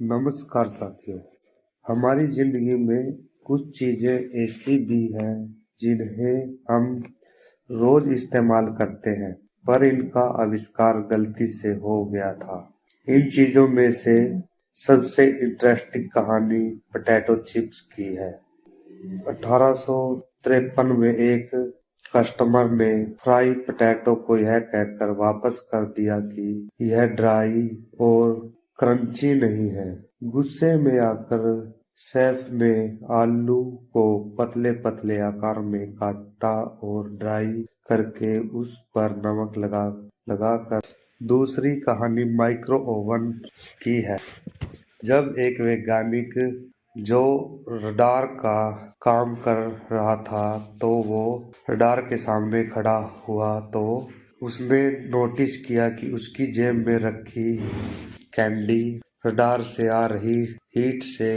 नमस्कार साथियों। हमारी जिंदगी में कुछ चीजें ऐसी भी हैं जिन्हें हम रोज इस्तेमाल करते हैं, पर इनका आविष्कार गलती से हो गया था। इन चीजों में से सबसे इंटरेस्टिंग कहानी पोटैटो चिप्स की है। 1853 में एक कस्टमर ने फ्राई पोटैटो को यह कहकर वापस कर दिया कि यह ड्राई और क्रंची नहीं है। गुस्से में आकर शेफ ने आलू को पतले पतले आकार में काटा और ड्राई करके उस पर नमक लगाकर। दूसरी कहानी माइक्रो ओवन की है। जब एक वैज्ञानिक जो रडार का काम कर रहा था तो वो रडार के सामने खड़ा हुआ तो उसने नोटिस किया कि उसकी जेब में रखी कैंडी रडार से आ रही हीट से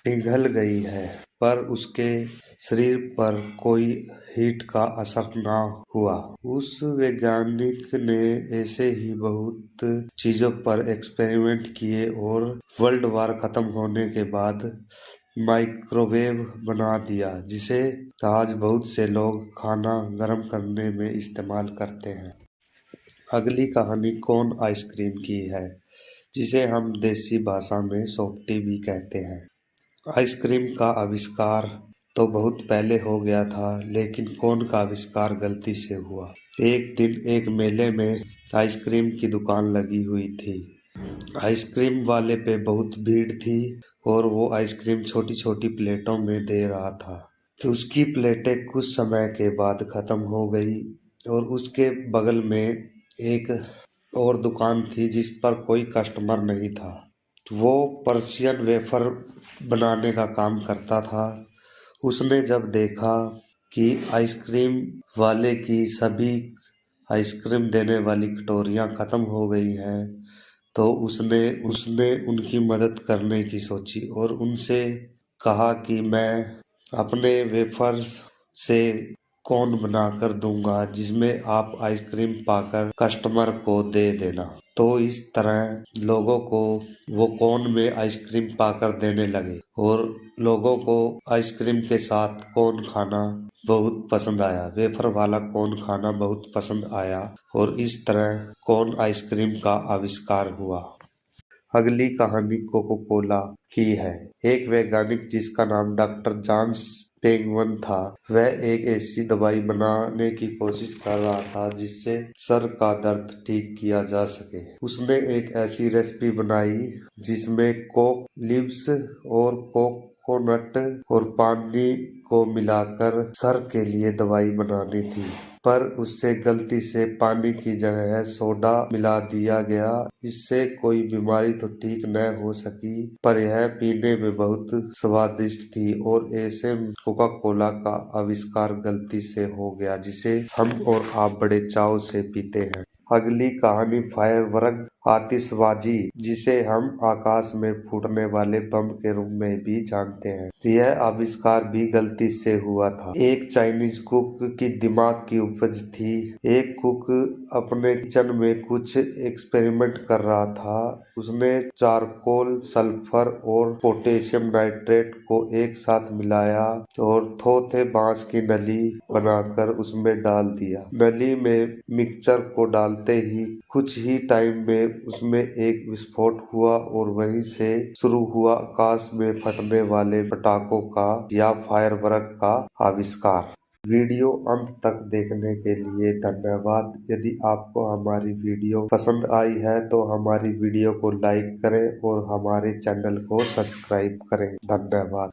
पिघल गई है, पर उसके शरीर पर कोई हीट का असर ना हुआ। उस वैज्ञानिक ने ऐसे ही बहुत चीजों पर एक्सपेरिमेंट किए और वर्ल्ड वार खत्म होने के बाद माइक्रोवेव बना दिया, जिसे आज बहुत से लोग खाना गर्म करने में इस्तेमाल करते हैं। अगली कहानी कोन आइसक्रीम की है, जिसे हम देसी भाषा में सोफ्टी भी कहते हैं। आइसक्रीम का आविष्कार तो बहुत पहले हो गया था, लेकिन कोन का आविष्कार गलती से हुआ। एक दिन एक मेले में आइसक्रीम की दुकान लगी हुई थी। आइसक्रीम वाले पे बहुत भीड़ थी और वो आइसक्रीम छोटी छोटी प्लेटों में दे रहा था। तो उसकी प्लेटें कुछ समय के बाद खत्म हो गई और उसके बगल में एक और दुकान थी जिस पर कोई कस्टमर नहीं था। वो पर्शियन वेफर बनाने का काम करता था। उसने जब देखा कि आइसक्रीम वाले की सभी आइसक्रीम देने वाली कटोरियां खत्म हो गई हैं, तो उसने उनकी मदद करने की सोची और उनसे कहा कि मैं अपने वेफर्स से कोन बनाकर दूंगा, जिसमें आप आइसक्रीम पाकर कस्टमर को दे देना। तो इस तरह लोगों को वो कोन में आइसक्रीम पाकर देने लगे और लोगों को आइसक्रीम के साथ कोन खाना बहुत पसंद आया। वेफर वाला कोन खाना बहुत पसंद आया और इस तरह कोन आइसक्रीम का आविष्कार हुआ। अगली कहानी कोको कोला की है। एक वैज्ञानिक जिसका नाम डॉक्टर जॉन पेगमैन था, वह एक ऐसी दवाई बनाने की कोशिश कर रहा था जिससे सर का दर्द ठीक किया जा सके। उसने एक ऐसी रेसिपी बनाई जिसमें कोक लीव्स और कोकोनट और पानी को मिलाकर सर के लिए दवाई बनानी थी, पर उससे गलती से पानी की जगह सोडा मिला दिया गया। इससे कोई बीमारी तो ठीक न हो सकी, पर यह पीने में बहुत स्वादिष्ट थी और ऐसे कोका कोला का आविष्कार गलती से हो गया, जिसे हम और आप बड़े चाव से पीते हैं। अगली कहानी फायरवर्क आतिशबाजी, जिसे हम आकाश में फूटने वाले बम के रूप में भी जानते हैं। यह आविष्कार भी गलती से हुआ था। एक चाइनीज कुक की दिमाग की उपज थी। एक कुक अपने किचन में कुछ एक्सपेरिमेंट कर रहा था। उसने चारकोल, सल्फर और पोटेशियम नाइट्रेट को एक साथ मिलाया और थोथे बांस की नली बनाकर उसमें डाल दिया। नली में मिक्सचर को डालते ही कुछ ही टाइम में उसमें एक विस्फोट हुआ और वहीं से शुरू हुआ आकाश में फटने वाले पटाखों का या फायरवर्क का आविष्कार। वीडियो अंत तक देखने के लिए धन्यवाद। यदि आपको हमारी वीडियो पसंद आई है तो हमारी वीडियो को लाइक करें और हमारे चैनल को सब्सक्राइब करें। धन्यवाद।